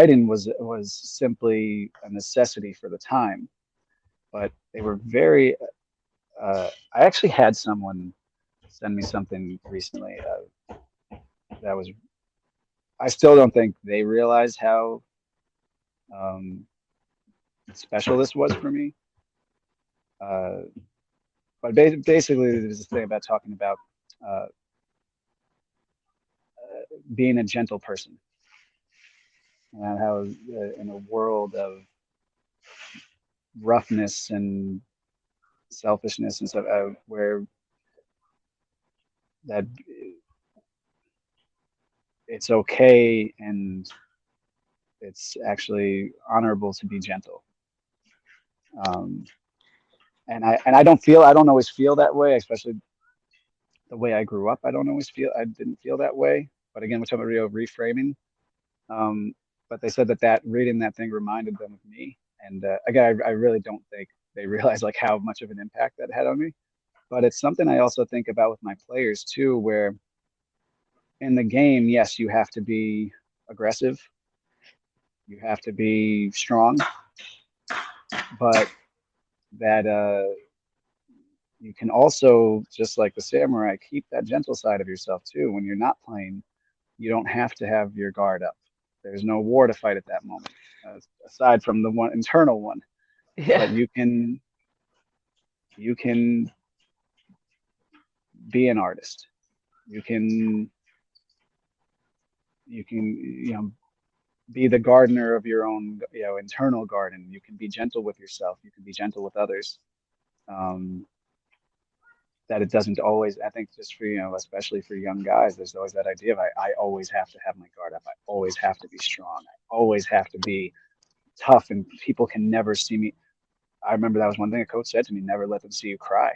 writing was simply a necessity for the time, but they were very. I actually had someone send me something recently that was. I still don't think they realized how um, special this was for me. Uh, but basically, there's this thing about talking about uh, being a gentle person and how in a world of roughness and selfishness and stuff, where that it's okay and it's actually honorable to be gentle. Um, and I don't always feel that way, especially the way I grew up. I didn't feel that way. But again, we're talking about reframing. Um, but they said that reading that thing reminded them of me. And again, I really don't think they realize like how much of an impact that had on me. But it's something I also think about with my players too, where in the game, yes, you have to be aggressive, you have to be strong, but that you can also, just like the samurai, keep that gentle side of yourself too. When you're not playing, you don't have to have your guard up. There's no war to fight at that moment, aside from the one internal one. Yeah. But you can be an artist. You can you can be the gardener of your own internal garden. You can be gentle with yourself. You can be gentle with others. Um, that it doesn't always. I think just for especially for young guys, there's always that idea of I always have to have my guard up. I always have to be strong. I always have to be tough, and people can never see me. I remember that was one thing a coach said to me: never let them see you cry.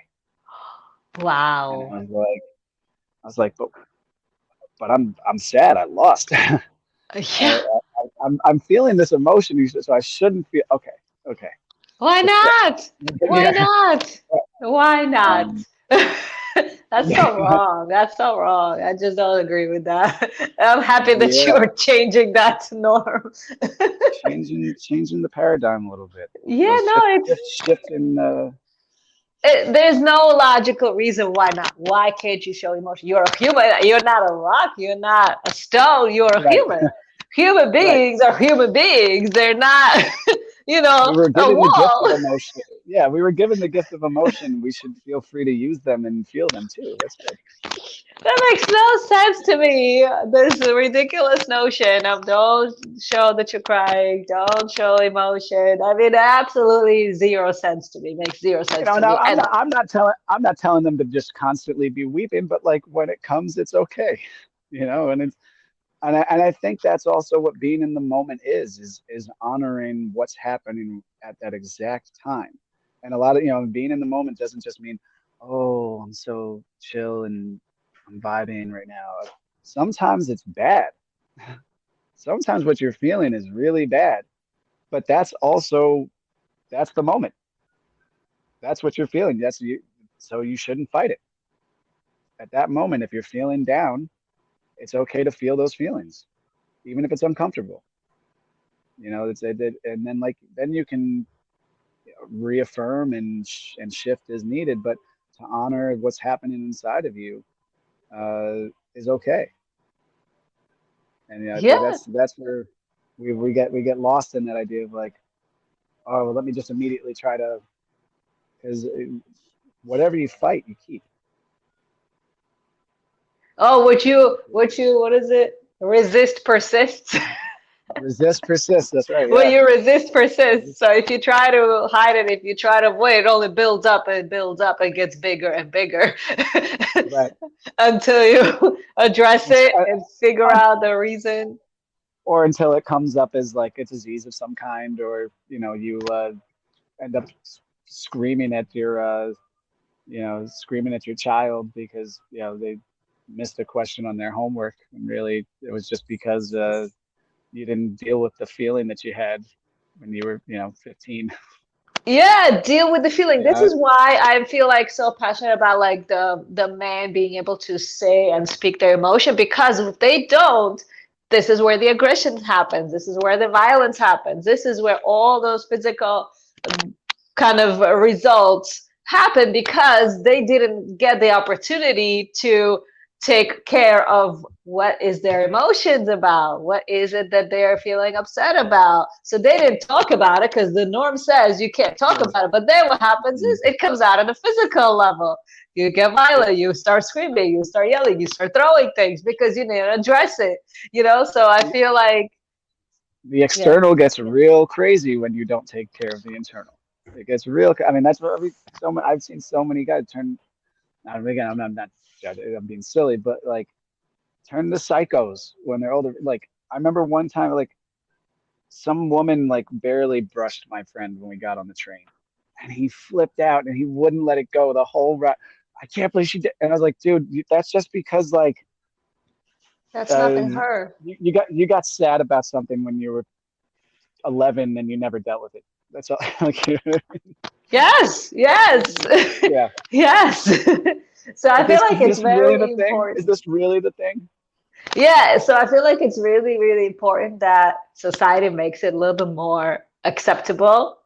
And Wow. but I'm sad. I lost. Yeah. I'm feeling this emotion, so I shouldn't feel. Okay, okay. Why Just sit. not? Why Yeah. not? Why not? Um, That's so wrong. That's so wrong. I just don't agree with that. I'm happy that yeah, you're changing that norm. changing the paradigm a little bit. Yeah, no, Shifting. there's no logical reason why not. Why can't you show emotion? You're a human. You're not a rock. You're not a stone. You're a Right, human. Human right. beings are human beings. They're not, We were a given the gift wall. of emotion. Yeah, we were given the gift of emotion. We should feel free to use them and feel them too. That's good. That makes no sense to me. This ridiculous notion of don't show that you're crying, don't show emotion. I mean, absolutely zero sense to me. Makes zero sense to Now me. And I'm not telling them to just constantly be weeping, but like when it comes, it's okay. And I think that's also what being in the moment is honoring what's happening at that exact time. And a lot of being in the moment doesn't just mean, oh, I'm so chill and I'm vibing right now. Sometimes it's bad. Sometimes what you're feeling is really bad, but that's the moment. That's what you're feeling. That's you. So you shouldn't fight it. At that moment, if you're feeling down, it's okay to feel those feelings, even if it's uncomfortable. And then you can reaffirm and shift as needed, but to honor what's happening inside of you is okay. And yeah. that's where we get lost in that idea of like, oh, well, let me just immediately try to, because whatever you fight, you keep. Oh, what is it? Resist persists. Resist, persist. That's right. What Yeah. you resist persists. So if you try to hide it, if you try to avoid it, it only builds up and builds up and gets bigger and bigger Right. until you address And, it and figure out the reason. or until it comes up as like a disease of some kind, or you end up screaming at your child because they missed a question on their homework, and really it was just because you didn't deal with the feeling that you had when you were 15. Yeah, deal with the feeling. This Yeah, is why I feel like so passionate about like the man being able to say and speak their emotion because if they don't, this is where the aggression happens. This is where the violence happens. This is where all those physical kind of results happen because they didn't get the opportunity to take care of what is their emotions about, what is it that they're feeling upset about. So they didn't talk about it because the norm says you can't talk about it. But then what happens is it comes out on a physical level. You get violent, you start screaming, you start yelling, you start throwing things because you need to address it, you know? So I feel like, The external gets real crazy when you don't take care of the internal. It gets real. I mean, that's what I've seen so many guys turn. Again, I'm not judging, I'm being silly, but like turn to psychos when they're older. Like I remember one time, like some woman like barely brushed my friend when we got on the train, and he flipped out and he wouldn't let it go the whole ride. I can't believe she did. And I was like, dude, that's just because like that's uh, nothing her. you got sad about something when you were 11 and you never dealt with it. That's all. Like, Yes, yes, yeah. yes. So I feel like Is it's this really very the thing? Is important. this really the thing? Yeah, so I feel like it's really, really important that society makes it a little bit more acceptable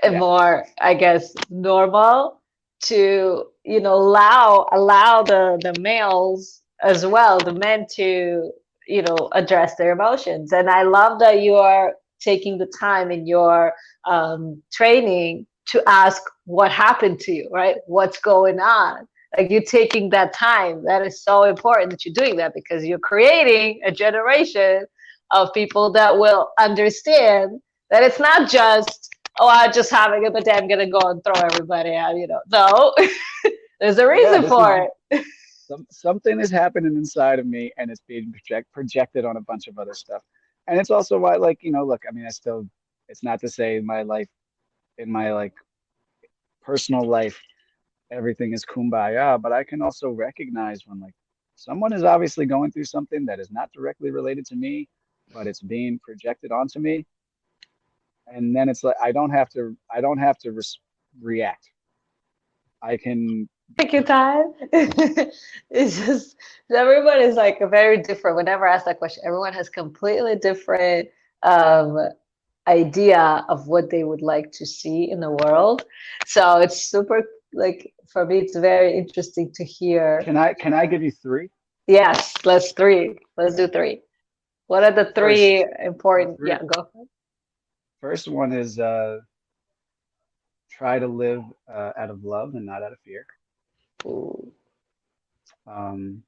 and Yeah. more, I guess, normal to, allow the males as well, the men to, address their emotions. And I love that you are taking the time in your training to ask what happened to you, right? What's going on? Like you taking that time. That is so important that you're doing that because you're creating a generation of people that will understand that it's not just, oh, I'm just having it, but then I'm gonna go and throw everybody out, No, there's a Yeah, reason this is for it. something is happening inside of me and it's being projected on a bunch of other stuff. And it's also why, like, look, I mean, it's not to say in my like personal life, everything is kumbaya, but I can also recognize when like someone is obviously going through something that is not directly related to me, but it's being projected onto me. And then it's like, I don't have to react. I can, Take your time. It's just everyone is like very different. Whenever I ask that question, everyone has completely different um, idea of what they would like to see in the world. So it's super like for me, it's very interesting to hear. can I give you three? Yes, let's three. Let's do three. What are the First, three the important? three, Yeah, go. first one is try to live out of love and not out of fear. Ooh. Um,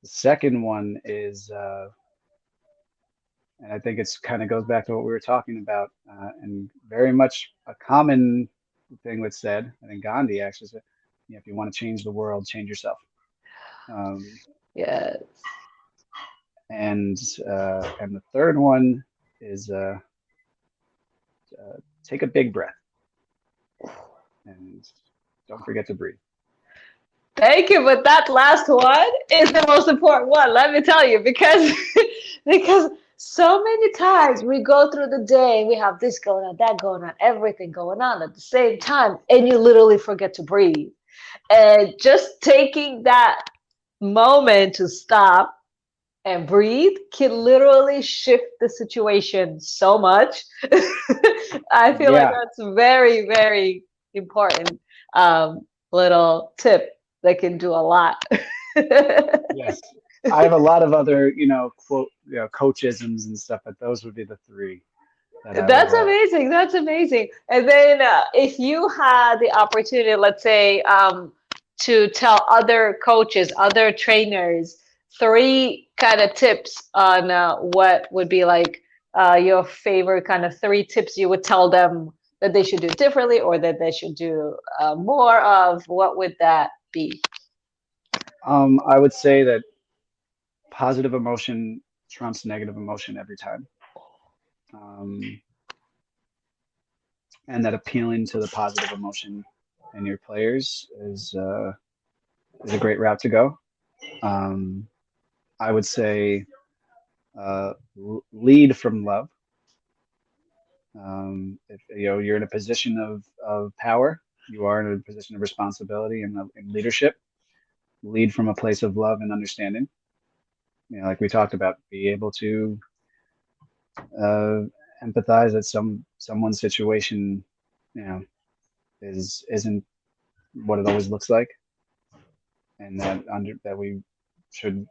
the second one is, and I think it's kind of goes back to what we were talking about, and very much a common thing that's said. I think Gandhi actually said, if you want to change the world, change yourself. Um, Yes. and and the third one is take a big breath and don't forget to breathe. Thank you, but that last one is the most important one. Let me tell you, because because so many times we go through the day, we have this going on, that going on, everything going on at the same time, and you literally forget to breathe. And just taking that moment to stop and breathe can literally shift the situation so much. I feel like Yeah, that's very, very important little tip that can do a lot. yes. I have a lot of other, quote, coachisms and stuff, but those would be the three that I would. That's amazing. That's amazing. And then if you had the opportunity, let's say, to tell other coaches, other trainers, three kind of tips on what would be like your favorite kind of three tips you would tell them that they should do differently or that they should do more of, what would that be? I would say that positive emotion trumps negative emotion every time. Um, and that appealing to the positive emotion in your players is a great route to go. Um, I would say lead from love. If you're in a position of power, you are in a position of responsibility and leadership. Lead from a place of love and understanding. like we talked about, be able to uh, empathize that someone's situation, you know, isn't what it always looks like, and that we should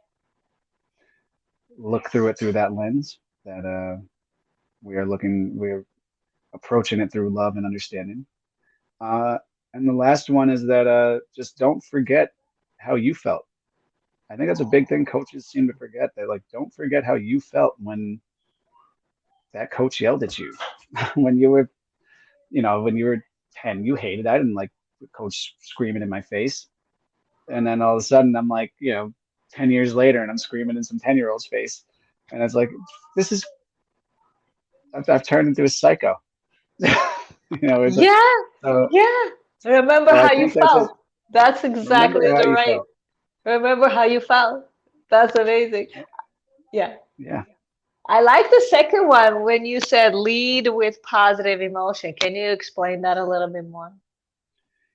look through it through that lens. That we're approaching it through love and understanding. Uh, and the last one is that just don't forget how you felt. I think that's a big thing coaches seem to forget. They like don't forget how you felt when that coach yelled at you when you were, when you were 10. You hated that, and like the coach screaming in my face. And then all of a sudden I'm like, 10 years later and I'm screaming in some 10-year-old's face. And it's like, this is, I've turned into a psycho. It's like, Yeah, so, yeah. Remember so I how you think that's it. felt. That's Remember exactly how the you right. felt. Remember how you felt. That's amazing. Yeah. Yeah. I like the second one when you said lead with positive emotion. Can you explain that a little bit more?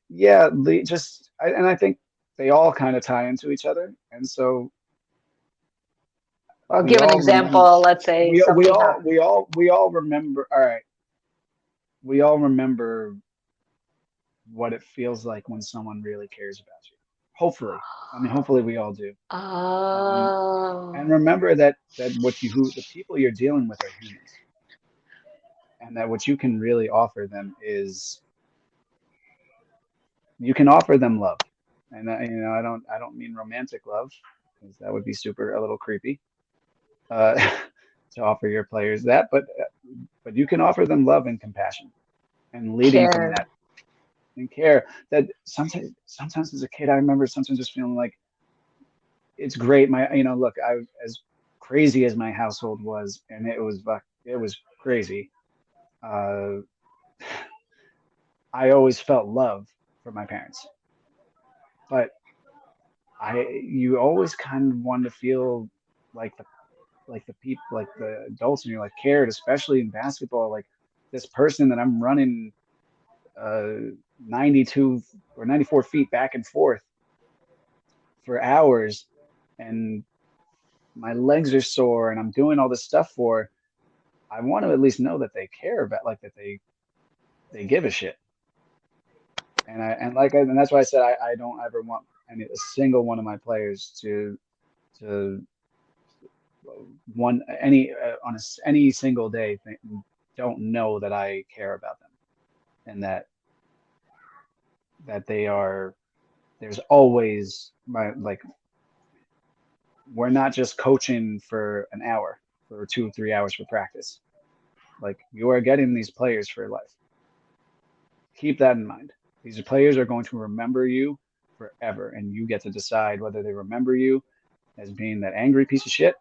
Yeah. And I think they all kind of tie into each other. And so Or we give an all remember, example, let's say something happened. we all remember, all right. We all remember what it feels like when someone really cares about you. Hopefully. I mean, hopefully we all do. Um, and Oh, remember that the people you're dealing with are humans, and that what you can really offer them is you can offer them love. And I don't mean romantic love, because that would be super a little creepy uh, to offer your players that, but you can offer them love and compassion and leading from care. that and care. That sometimes as a kid, I remember sometimes just feeling like it's great. Look, I as crazy as my household was, and it was crazy. Uh, I always felt love from my parents, but you always kind of want to feel like the people, like the adults in your life cared, especially in basketball. Like this person that I'm running 92 or 94 feet back and forth for hours, and my legs are sore, and I'm doing all this stuff for. I want to at least know that they care about, like that they give a shit. And that's why I said I don't ever want a single one of my players to any single day don't know that I care about them, and that they are there's always my like we're not just coaching for an hour, for 2 or 3 hours for practice. Like you are getting these players for life. Keep that in mind. These players are going to remember you forever, and you get to decide whether they remember you as being that angry piece of shit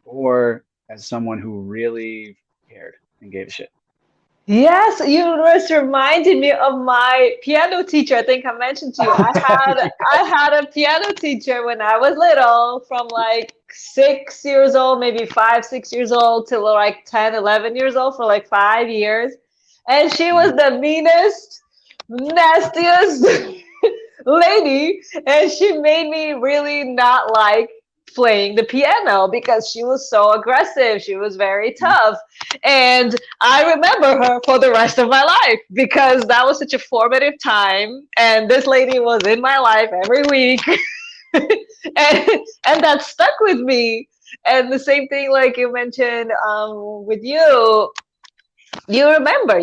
or as someone who really cared and gave a shit. Yes, you just reminded me of my piano teacher. I think I mentioned to you. I had a piano teacher when I was little, from like 6 years old, maybe 5, 6 years old, till like 10, 11 years old, for like 5 years. And she was the meanest, nastiest lady. And she made me really not like playing the piano because she was so aggressive. She was very tough. And I remember her for the rest of my life because that was such a formative time. And this lady was in my life every week. and, and that stuck with me. And the same thing, like you mentioned with you, you remember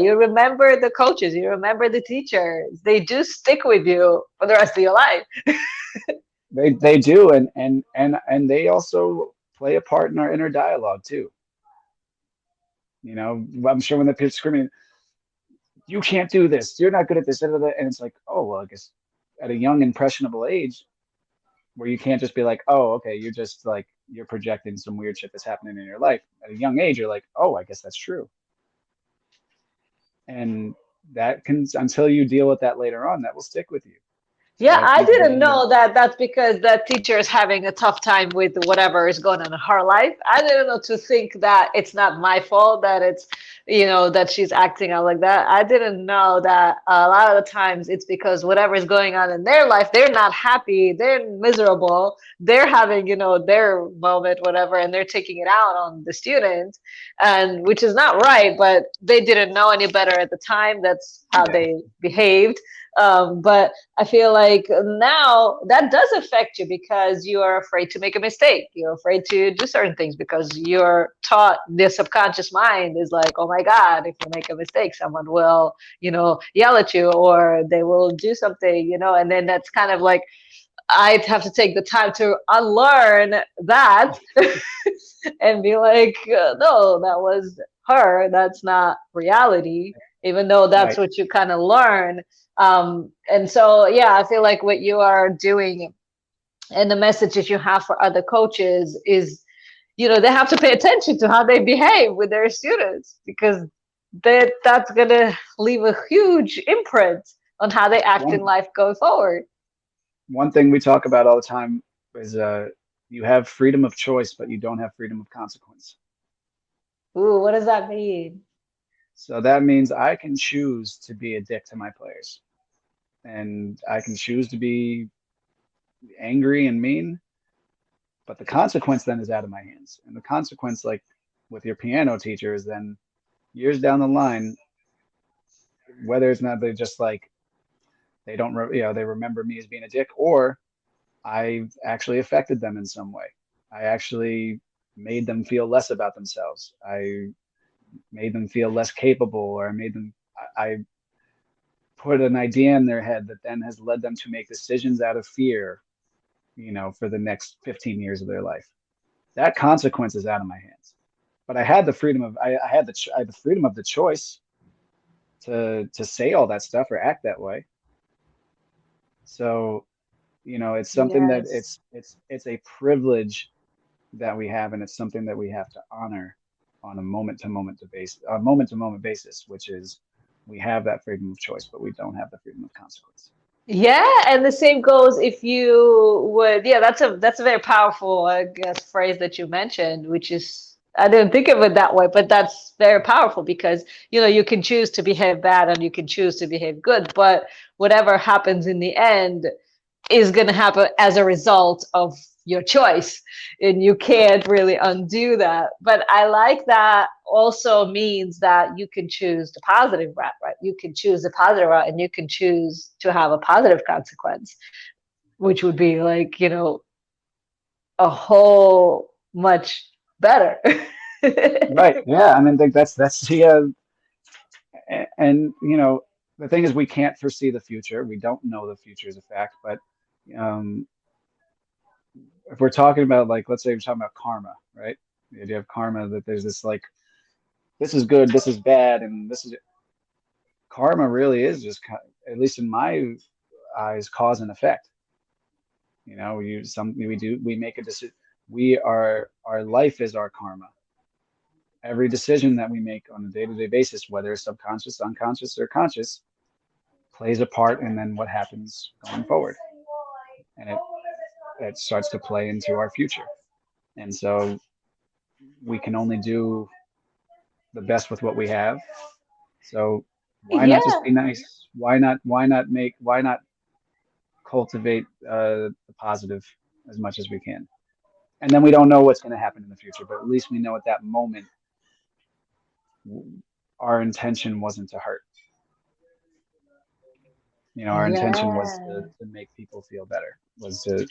the coaches, you remember the teachers. They do stick with you for the rest of your life. They do, and they also play a part in our inner dialogue too. I'm sure when the pitch screaming, "You can't do this. You're not good at this," and it's like, oh well, I guess at a young impressionable age, where you can't just be like, oh okay, you're just like you're projecting some weird shit that's happening in your life. At a young age, you're like, oh, I guess that's true, and that can until you deal with that later on, that will stick with you. So Yeah, I I think didn't being know that that's because that teacher is having a tough time with whatever is going on in her life. I didn't know to think that it's not my fault, that it's that she's acting out like that. I didn't know that a lot of the times it's because whatever is going on in their life, they're not happy, they're miserable, they're having, their moment, whatever, and they're taking it out on the student, and which is not right, but they didn't know any better at the time. That's how Yeah. they behaved. But I feel like now that does affect you because you are afraid to make a mistake. You're afraid to do certain things because you're taught, the subconscious mind is like, oh my God, if you make a mistake, someone will, yell at you or they will do something, and then that's kind of like, I'd have to take the time to unlearn that and be like, no, that was her. That's not reality, even though that's Right. what you kind of learn. And so, yeah, I feel like what you are doing and the messages you have for other coaches is, they have to pay attention to how they behave with their students because that's going to leave a huge imprint on how they act in One life going forward. one thing we talk about all the time is you have freedom of choice, but you don't have freedom of consequence. Ooh, what does that mean? So that means I can choose to be a dick to my players, and I can choose to be angry and mean, but the consequence then is out of my hands. And the consequence, like with your piano teacher, is then years down the line, whether it's not they just like they don't, they remember me as being a dick, or I actually affected them in some way. I actually made them feel less about themselves. I made them feel less capable, or I made them, I put an idea in their head that then has led them to make decisions out of fear, for the next 15 years of their life. That consequence is out of my hands. But I had the freedom of, I had the freedom of the choice to say all that stuff or act that way. So, it's something that Yes. it's a privilege that we have, and it's something that we have to honor on a moment to moment basis, which is we have that freedom of choice, but we don't have the freedom of consequence. Yeah, and the same goes if you would, yeah, that's a very powerful, I guess, phrase that you mentioned, which is I didn't think of it that way, but that's very powerful because you can choose to behave bad and you can choose to behave good, but whatever happens in the end is going to happen as a result of your choice and you can't really undo that. But I like that also means that you can choose the positive route, right? You can choose the positive route and you can choose to have a positive consequence, which would be like, a whole much better. Right. Yeah. I mean, that's the and the thing is we can't foresee the future. We don't know the future is a fact, but um, if we're talking about, like, let's say we're talking about karma, right? The idea of karma, that there's this like this is good, this is bad, and this is karma really is just, at least in my eyes, cause and effect. We make a decision. Our life is our karma. Every decision that we make on a day-to-day basis, whether it's subconscious, unconscious, or conscious, plays a part in then what happens going forward. And it starts to play into our future. And so we can only do the best with what we have. So why not just Yeah. be nice? Why not cultivate the positive as much as we can? And then we don't know what's going to happen in the future, but at least we know at that moment our intention wasn't to hurt. Our intention was Yeah. to make people feel better. Was to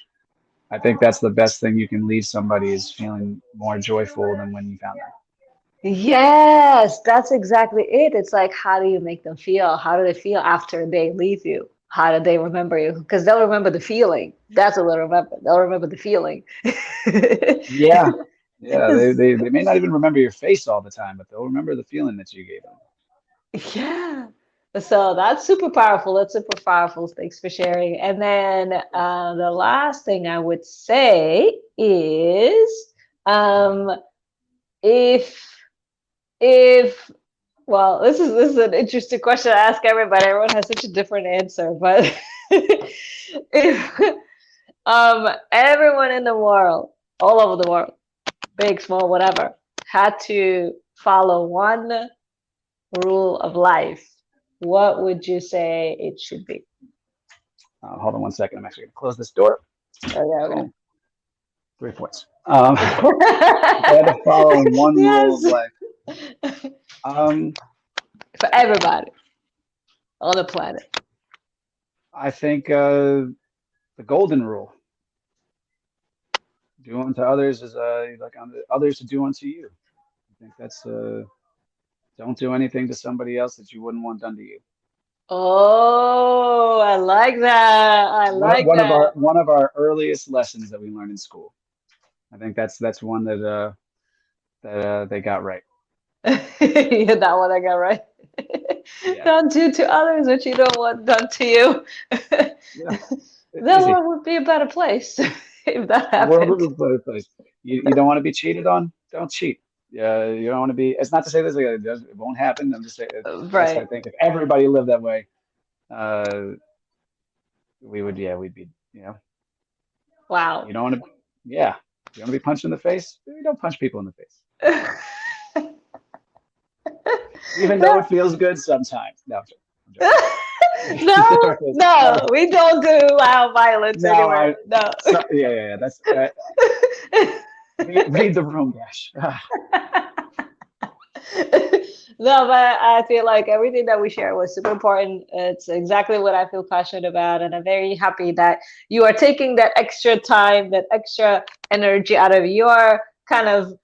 I think that's the best thing you can leave somebody, is feeling more joyful than when you found them. Yes, that's exactly it. It's like, how do you make them feel? How do they feel after they leave you? How do they remember you? Because they'll remember the feeling. That's what they'll remember. They'll remember the feeling. Yeah. Yeah, they may not even remember your face all the time, but they'll remember the feeling that you gave them. Yeah. So that's super powerful. That's super powerful. Thanks for sharing. And then the last thing I would say is um, if if well, this is an interesting question to ask everybody. Everyone has such a different answer, but if everyone in the world, all over the world, big, small, whatever, had to follow one rule of life, what would you say it should be? Hold on 1 second. I'm actually going to close this door. Okay, okay. Boom. 3 points. If I had to follow one rule of Yes. life, um, For everybody on the planet. I think the golden rule: do unto others as like unto others to do unto you. I think that's don't do anything to somebody else that you wouldn't want done to you. Oh, I like that. I like that. One of our earliest lessons that we learned in school. I think that's one that they got right. Yeah, that one I got right. Yeah, Don't do to others what you don't want done to you. yeah, The easy. world would be a better place if that The world happened. is a better place. You don't want to be cheated on? Don't cheat. Yeah, you don't want to be. It's not to say this, like, it won't happen. I'm just saying. I Right. think if everybody lived that way, uh, we would. Yeah, we'd be. You know, Wow. you don't want to. Yeah, you want to be punched in the face. You don't punch people in the face, even though it feels good sometimes. No, I'm joking. No, no, we don't do loud violence No, anywhere. No. yeah. That's read the room, Dash. No, but I feel like everything that we share was super important. It's exactly what I feel passionate about, and I'm very happy that you are taking that extra time, that extra energy out of your kind of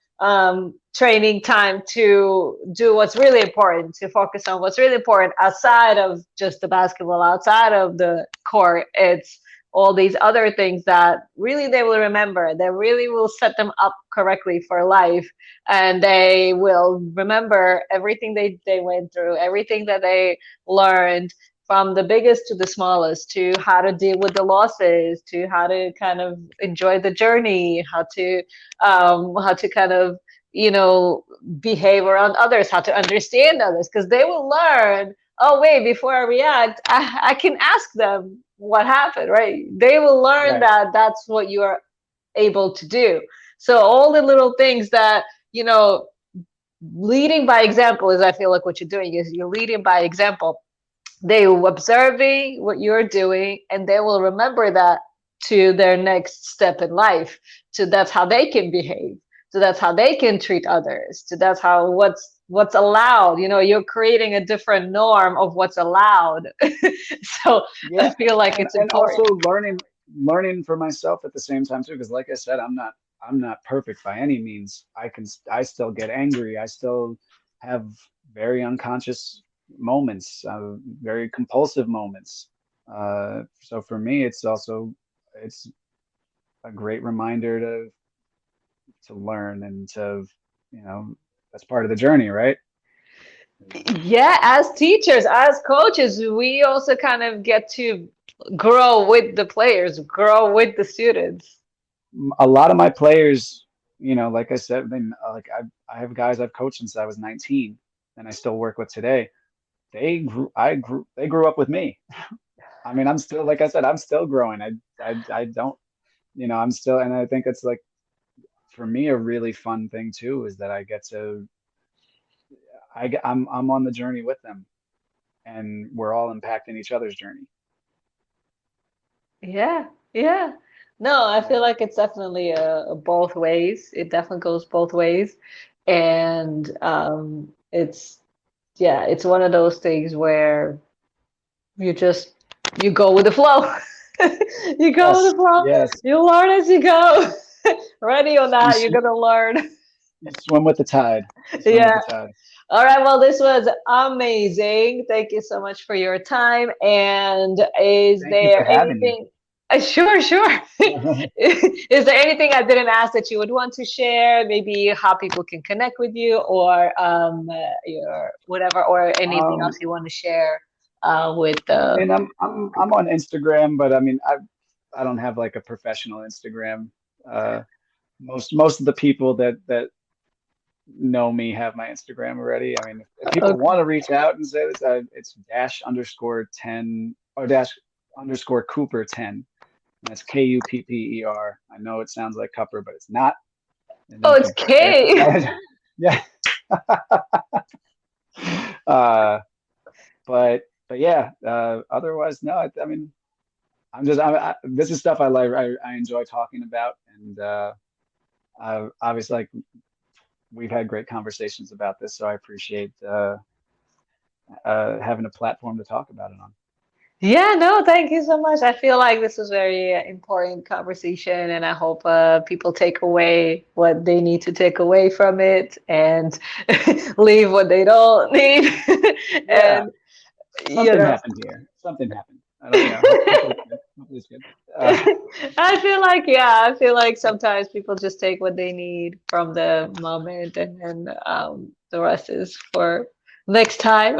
training time to do what's really important, to focus on what's really important outside of just the basketball, outside of the court. It's all these other things that really they will remember, that really will set them up correctly for life, and they will remember everything they went through, everything that they learned, from the biggest to the smallest, to how to deal with the losses, to how to kind of enjoy the journey, how to kind of, you know, behave around others, how to understand others, because they will learn, oh wait, before I react, I can ask them what happened, right? They will learn Right. that that's what you are able to do. So all the little things that, you know, leading by example is, I feel like what you're doing is you're leading by example. They will observing what you're doing, and they will remember that to their next step in life. So that's how they can behave. So that's how they can treat others. So that's how what's allowed. You know, you're creating a different norm of what's allowed. So I Yeah, feel like it's and also important. learning for myself at the same time too, because like I said, I'm not perfect by any means. I still get angry. I still have very unconscious moments, very compulsive moments. So for me, it's a great reminder to learn and to, you know, that's part of the journey, right? Yeah, as teachers, as coaches, we also kind of get to grow with the players, grow with the students. A lot of my players, you know, like I said, I have guys I've coached since I was 19 and I still work with today. They grew up with me. I mean, I'm still, like I said, I'm still growing. I don't, you know, I'm still, and I think it's like, for me, a really fun thing too, is that I get to, I'm on the journey with them and we're all impacting each other's journey. Yeah, yeah. No, I Yeah. feel like it's definitely both ways. It definitely goes both ways. And it's, yeah, it's one of those things where you just, you go with the flow. You go with Yes, the flow. yes. You learn as you go. Ready or You, not, you're sw gonna learn. you swim with the tide. You swim with Yeah. the tide. All right, well, this was amazing. Thank you so much for your time. And is Thank you for there having me. anything? Sure, sure. Is there anything I didn't ask that you would want to share? Maybe how people can connect with you, or your whatever, or anything else Um, you want to share with I the. mean, I'm on Instagram, but I mean, I don't have like a professional Instagram. Uh, most of the people that know me have my Instagram already. I mean, if people Okay. want to reach out and say this, it's dash underscore 10 or dash underscore Cooper 10. And that's Kupper. I know it sounds like Cupper, but it's not. And then Oh, you it's can put K. yeah. But yeah, otherwise, no, I mean, this is stuff I like, I enjoy talking about. And obviously, like, we've had great conversations about this, so I appreciate having a platform to talk about it on. Yeah, no, thank you so much. I feel like this was very important conversation, and I hope people take away what they need to take away from it and leave what they don't need. Yeah, And you something know, happened here. Something happened. I don't, hopefully it's good. Hopefully it's good. I feel like sometimes people just take what they need from the moment, and then the rest is for next time.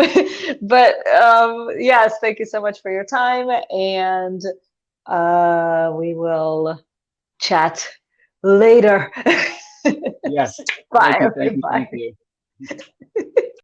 But yes, thank you so much for your time, and we will chat later. Yes. Thank Bye. you. Thank you. Thank Bye. you.